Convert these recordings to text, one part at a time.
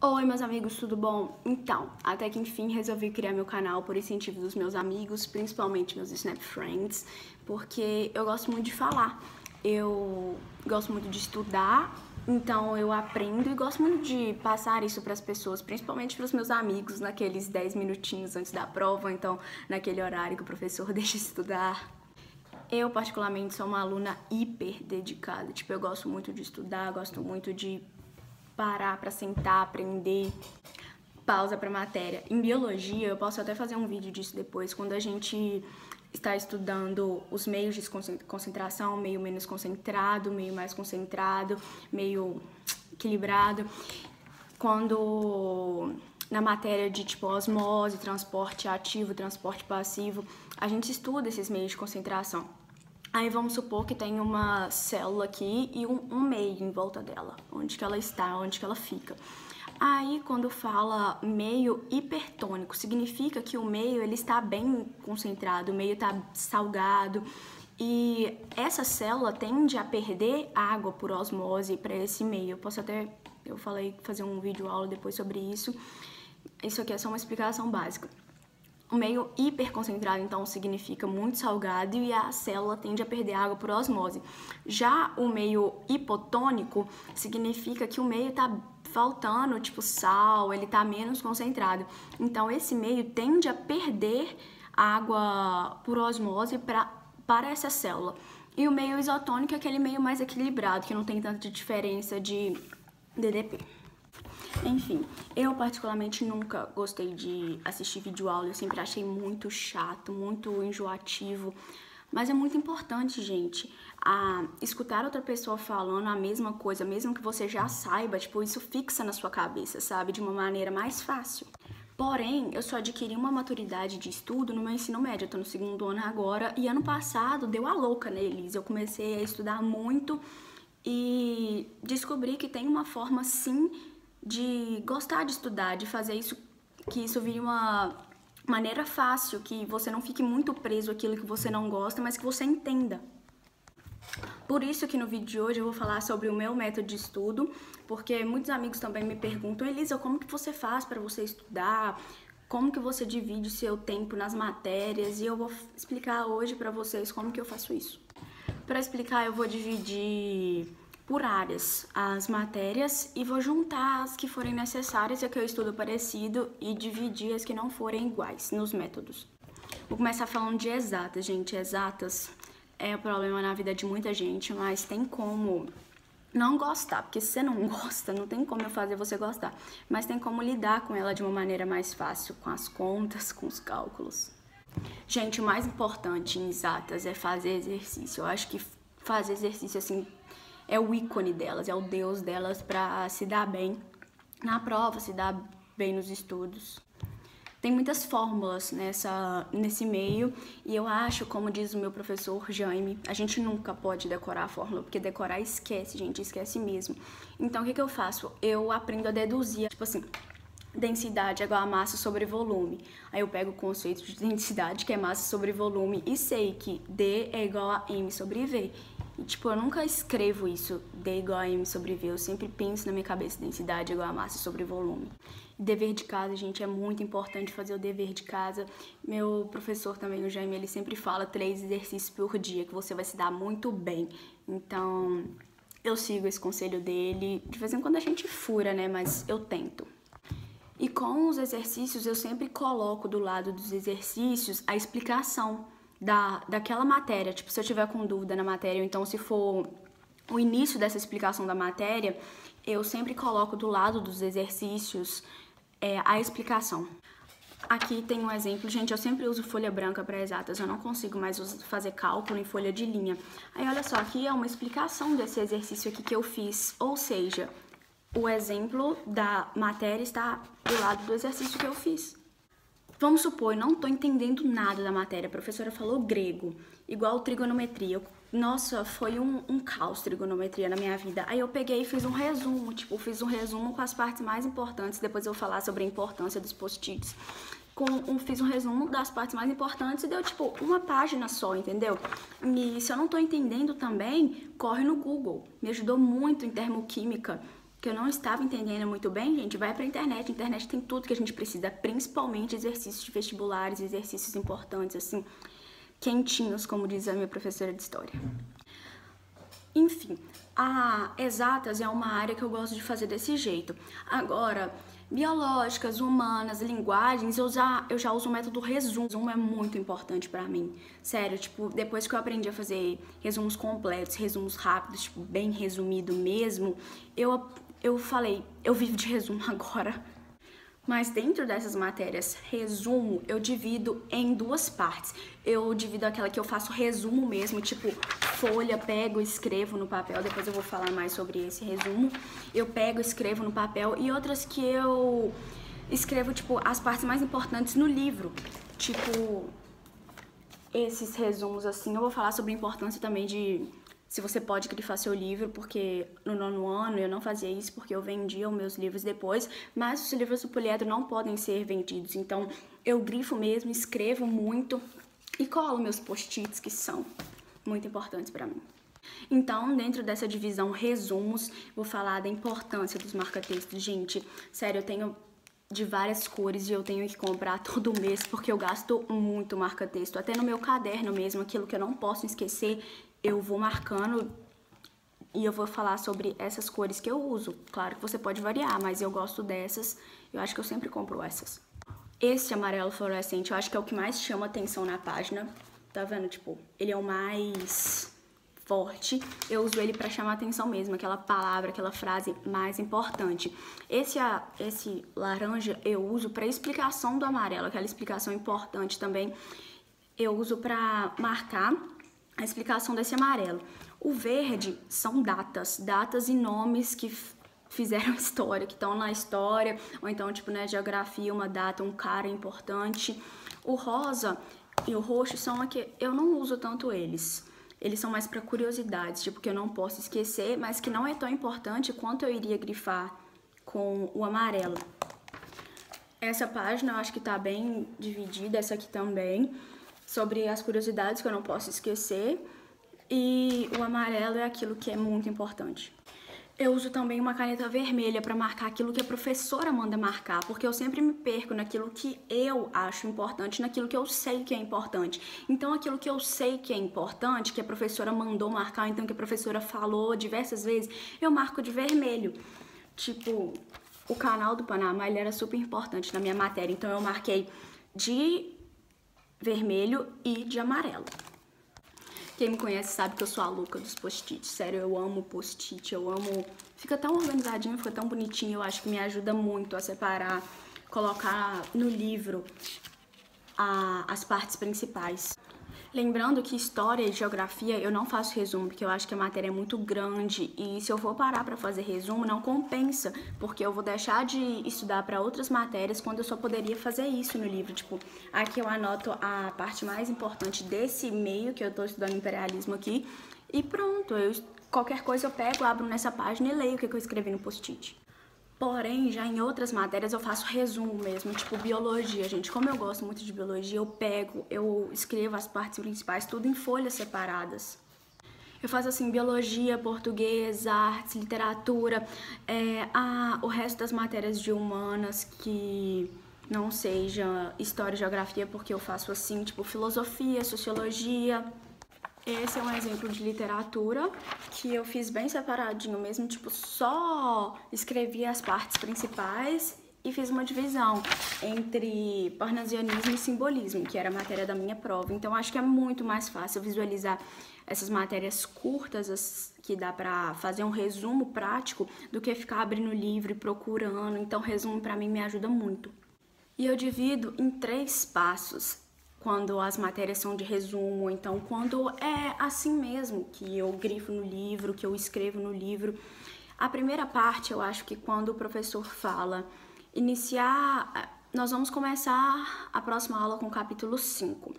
Oi, meus amigos, tudo bom? Então, até que enfim resolvi criar meu canal por incentivo dos meus amigos, principalmente meus Snap Friends, porque eu gosto muito de falar, eu gosto muito de estudar, então eu aprendo e gosto muito de passar isso para as pessoas, principalmente para os meus amigos, naqueles 10 minutinhos antes da prova, então naquele horário que o professor deixa estudar. Eu, particularmente, sou uma aluna hiper dedicada, tipo, eu gosto muito de estudar, gosto muito de parar para sentar, aprender, pausa para matéria. Em biologia, eu posso até fazer um vídeo disso depois, quando a gente está estudando os meios de concentração, meio menos concentrado, meio mais concentrado, meio equilibrado. Quando na matéria de tipo osmose, transporte ativo, transporte passivo, a gente estuda esses meios de concentração. Aí vamos supor que tem uma célula aqui e um meio em volta dela, onde que ela está, onde que ela fica. Aí quando fala meio hipertônico, significa que o meio ele está bem concentrado, o meio está salgado e essa célula tende a perder água por osmose para esse meio. Eu falei fazer um vídeo aula depois sobre isso. Isso aqui é só uma explicação básica. O meio hiperconcentrado, então, significa muito salgado e a célula tende a perder água por osmose. Já o meio hipotônico significa que o meio está faltando, tipo sal, ele está menos concentrado. Então, esse meio tende a perder água por osmose para essa célula. E o meio isotônico é aquele meio mais equilibrado, que não tem tanta diferença de DDP. Enfim, eu particularmente nunca gostei de assistir videoaula, eu sempre achei muito chato, muito enjoativo, mas é muito importante, gente, escutar outra pessoa falando a mesma coisa, mesmo que você já saiba, tipo, isso fixa na sua cabeça, sabe, de uma maneira mais fácil. Porém, eu só adquiri uma maturidade de estudo no meu ensino médio, eu tô no 2º ano agora, e ano passado deu a louca neles, eu comecei a estudar muito e descobri que tem uma forma, sim, de gostar de estudar, de fazer isso, que isso vire uma maneira fácil, que você não fique muito preso àquilo que você não gosta, mas que você entenda. Por isso que no vídeo de hoje eu vou falar sobre o meu método de estudo, porque muitos amigos também me perguntam: Elisa, como que você faz para você estudar? Como que você divide o seu tempo nas matérias? E eu vou explicar hoje para vocês como que eu faço isso. Para explicar, eu vou dividir por áreas as matérias e vou juntar as que forem necessárias, a que eu estudo parecido, e dividir as que não forem iguais nos métodos. Vou começar falando de exatas, gente. Exatas é um problema na vida de muita gente, mas tem como não gostar, porque se você não gosta, não tem como eu fazer você gostar, mas tem como lidar com ela de uma maneira mais fácil, com as contas, com os cálculos. Gente, o mais importante em exatas é fazer exercício. Eu acho que fazer exercício, assim, é o ícone delas, é o deus delas para se dar bem na prova, se dar bem nos estudos. Tem muitas fórmulas nesse meio e eu acho, como diz o meu professor Jaime, a gente nunca pode decorar a fórmula, porque decorar esquece, gente, esquece mesmo. Então, o que eu faço? Eu aprendo a deduzir, tipo assim, densidade é igual a massa sobre volume. Aí eu pego o conceito de densidade, que é massa sobre volume, e sei que D é igual a M sobre V. E, tipo, eu nunca escrevo isso, D igual a M sobre V. Eu sempre penso na minha cabeça, densidade é igual a massa sobre volume. Dever de casa, gente, é muito importante fazer o dever de casa. Meu professor também, o Jaime, ele sempre fala 3 exercícios por dia, que você vai se dar muito bem. Então, eu sigo esse conselho dele. De vez em quando a gente fura, né, mas eu tento. E com os exercícios, eu sempre coloco do lado dos exercícios a explicação daquela matéria. Tipo, se eu tiver com dúvida na matéria, ou então se for o início dessa explicação da matéria, eu sempre coloco do lado dos exercícios a explicação. Aqui tem um exemplo, gente, eu sempre uso folha branca para exatas, eu não consigo mais fazer cálculo em folha de linha. Aí, olha só, aqui é uma explicação desse exercício aqui que eu fiz, ou seja, o exemplo da matéria está do lado do exercício que eu fiz. Vamos supor, eu não estou entendendo nada da matéria, a professora falou grego, igual trigonometria. Nossa, foi um caos trigonometria na minha vida. Aí eu peguei e fiz um resumo, fiz um resumo com as partes mais importantes, depois eu vou falar sobre a importância dos post-its. Fiz um resumo das partes mais importantes e deu, uma página só, entendeu? E se eu não estou entendendo também, corre no Google. Me ajudou muito em termoquímica. que eu não estava entendendo muito bem, gente, vai pra internet. A internet tem tudo que a gente precisa, principalmente exercícios de vestibulares, exercícios importantes, assim, quentinhos, como diz a minha professora de história. Enfim, a exatas é uma área que eu gosto de fazer desse jeito. Agora, biológicas, humanas, linguagens, eu já uso o método resumo. O resumo é muito importante pra mim. Sério, tipo, depois que eu aprendi a fazer resumos completos, resumos rápidos, tipo, bem resumido mesmo, eu falei, eu vivo de resumo agora. Mas dentro dessas matérias, resumo, eu divido em duas partes. Eu divido aquela que eu faço resumo mesmo, tipo folha, pego, escrevo no papel. Depois eu vou falar mais sobre esse resumo. Eu pego, escrevo no papel. E outras que eu escrevo, tipo, as partes mais importantes no livro. Tipo, esses resumos, assim, eu vou falar sobre a importância também de... se você pode grifar seu livro, porque no 9º ano eu não fazia isso porque eu vendia os meus livros depois, mas os livros do poliedro não podem ser vendidos, então eu grifo mesmo, escrevo muito e colo meus post-its que são muito importantes para mim. Então, dentro dessa divisão resumos, vou falar da importância dos marca-textos. Gente, sério, eu tenho de várias cores e eu tenho que comprar todo mês porque eu gasto muito marca-texto. Até no meu caderno mesmo, aquilo que eu não posso esquecer, eu vou marcando e eu vou falar sobre essas cores que eu uso. Claro que você pode variar, mas eu gosto dessas, eu acho que eu sempre compro essas. Esse amarelo fluorescente eu acho que é o que mais chama atenção na página, tá vendo? Tipo, ele é o mais forte, eu uso ele pra chamar atenção mesmo, aquela palavra, aquela frase mais importante. Esse laranja eu uso pra explicação do amarelo, aquela explicação importante também, eu uso pra marcar a explicação desse amarelo. O verde são datas e nomes que fizeram história, que estão na história, ou então, tipo, na geografia, uma data, um cara importante. O rosa e o roxo são aqui, eu não uso tanto eles. Eles são mais para curiosidades, tipo, que eu não posso esquecer, mas que não é tão importante quanto eu iria grifar com o amarelo. Essa página eu acho que tá bem dividida, essa aqui também, sobre as curiosidades que eu não posso esquecer, e o amarelo é aquilo que é muito importante. Eu uso também uma caneta vermelha para marcar aquilo que a professora manda marcar, porque eu sempre me perco naquilo que eu acho importante, naquilo que eu sei que é importante. Então, aquilo que eu sei que é importante, que a professora mandou marcar, então que a professora falou diversas vezes, eu marco de vermelho. Tipo, o canal do Panamá, ele era super importante na minha matéria, então eu marquei de vermelho e de amarelo. Quem me conhece sabe que eu sou a louca dos post-its. Sério, eu amo post-it, eu amo... Fica tão organizadinho, fica tão bonitinho, eu acho que me ajuda muito a separar, colocar no livro as partes principais. Lembrando que história e geografia eu não faço resumo, porque eu acho que a matéria é muito grande e se eu for parar para fazer resumo não compensa, porque eu vou deixar de estudar para outras matérias quando eu só poderia fazer isso no livro. Tipo, aqui eu anoto a parte mais importante desse meio que eu tô estudando imperialismo aqui e pronto, qualquer coisa eu pego, abro nessa página e leio o que eu escrevi no post-it. Porém, já em outras matérias eu faço resumo mesmo, tipo biologia, gente. Como eu gosto muito de biologia, eu escrevo as partes principais tudo em folhas separadas. Eu faço assim, biologia, português, artes, literatura, o resto das matérias de humanas que não seja história e geografia, porque eu faço assim, tipo filosofia, sociologia. Esse é um exemplo de literatura que eu fiz bem separadinho mesmo, tipo, só escrevi as partes principais e fiz uma divisão entre parnasianismo e simbolismo, que era a matéria da minha prova. Então, acho que é muito mais fácil visualizar essas matérias curtas que dá pra fazer um resumo prático do que ficar abrindo o livro e procurando. Então, resumo pra mim me ajuda muito. E eu divido em 3 passos. Quando as matérias são de resumo, então quando é assim mesmo, que eu grifo no livro, que eu escrevo no livro. A primeira parte, eu acho que quando o professor fala, nós vamos começar a próxima aula com o capítulo 5.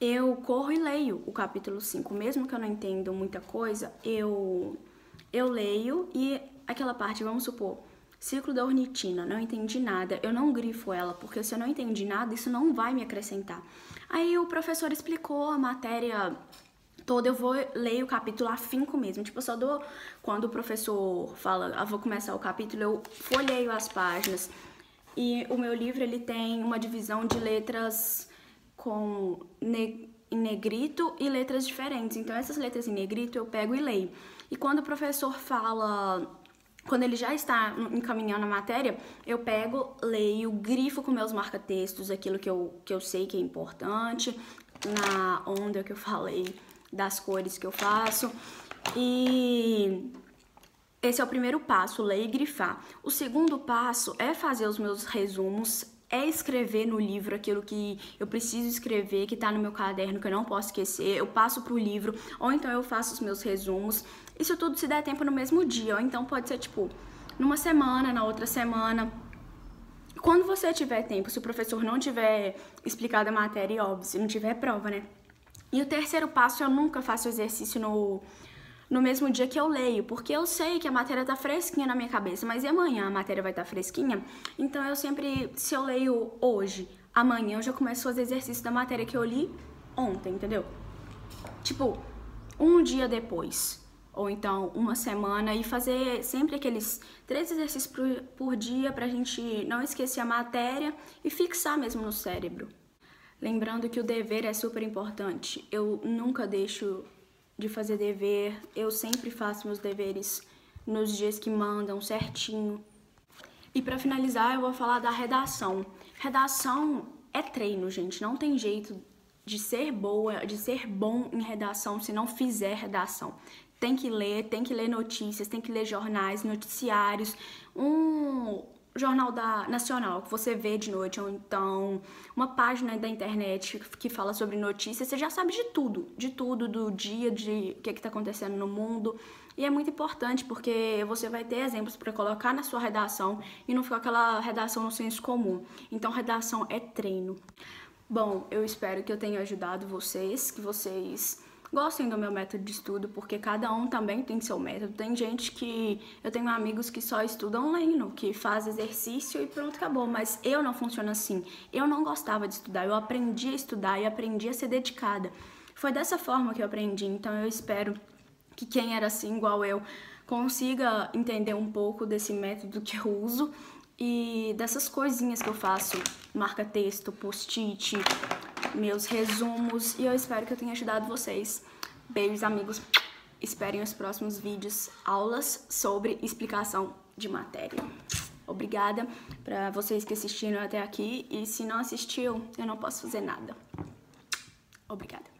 Eu corro e leio o capítulo 5, mesmo que eu não entenda muita coisa, eu leio e aquela parte, vamos supor, ciclo da ornitina, não entendi nada, eu não grifo ela, porque se eu não entendi nada, isso não vai me acrescentar. Aí o professor explicou a matéria todo, eu vou ler o capítulo afinco mesmo. Tipo, eu só dou... Quando o professor fala, vou começar o capítulo, eu folheio as páginas. E o meu livro, ele tem uma divisão de letras em negrito e letras diferentes. Então, essas letras em negrito eu pego e leio. E quando o professor fala... Quando ele já está encaminhando a matéria, eu pego, leio, grifo com meus marca-textos aquilo que eu sei que é importante, na onda que eu falei das cores que eu faço. E esse é o primeiro passo, ler e grifar. O segundo passo é fazer os meus resumos, é escrever no livro aquilo que eu preciso escrever, que tá no meu caderno, que eu não posso esquecer. Eu passo pro livro, ou então eu faço os meus resumos. Isso tudo se der tempo no mesmo dia, ou então pode ser tipo numa semana, na outra semana. Quando você tiver tempo, se o professor não tiver explicado a matéria, óbvio, se não tiver prova, né? E o terceiro passo, eu nunca faço exercício no mesmo dia que eu leio, porque eu sei que a matéria tá fresquinha na minha cabeça, mas e amanhã a matéria vai estar fresquinha? Então eu sempre, se eu leio hoje, amanhã eu já começo a fazer exercício da matéria que eu li ontem, entendeu? Tipo, um dia depois, ou então uma semana, e fazer sempre aqueles 3 exercícios por dia pra gente não esquecer a matéria e fixar mesmo no cérebro. Lembrando que o dever é super importante. Eu nunca deixo de fazer dever, eu sempre faço meus deveres nos dias que mandam certinho. E pra finalizar, eu vou falar da redação. Redação é treino, gente, não tem jeito de ser boa, de ser bom em redação se não fizer redação. Tem que ler notícias, tem que ler jornais, noticiários, jornal nacional que você vê de noite, ou então uma página da internet que fala sobre notícias, você já sabe de tudo do dia, de o que está acontecendo no mundo. E é muito importante porque você vai ter exemplos para colocar na sua redação e não ficar aquela redação no senso comum. Então, redação é treino. Bom, eu espero que eu tenha ajudado vocês, que vocês gostem do meu método de estudo, porque cada um também tem seu método. Tem gente que... Eu tenho amigos que só estudam lendo, que faz exercício e pronto, acabou. Mas eu não funciono assim. Eu não gostava de estudar, eu aprendi a estudar e aprendi a ser dedicada. Foi dessa forma que eu aprendi, então eu espero que quem era assim, igual eu, consiga entender um pouco desse método que eu uso e dessas coisinhas que eu faço, marca-texto, post-it, meus resumos, e eu espero que eu tenha ajudado vocês. Beijos, amigos. Esperem os próximos vídeos, aulas sobre explicação de matéria. Obrigada para vocês que assistiram até aqui, e se não assistiu, eu não posso fazer nada. Obrigada.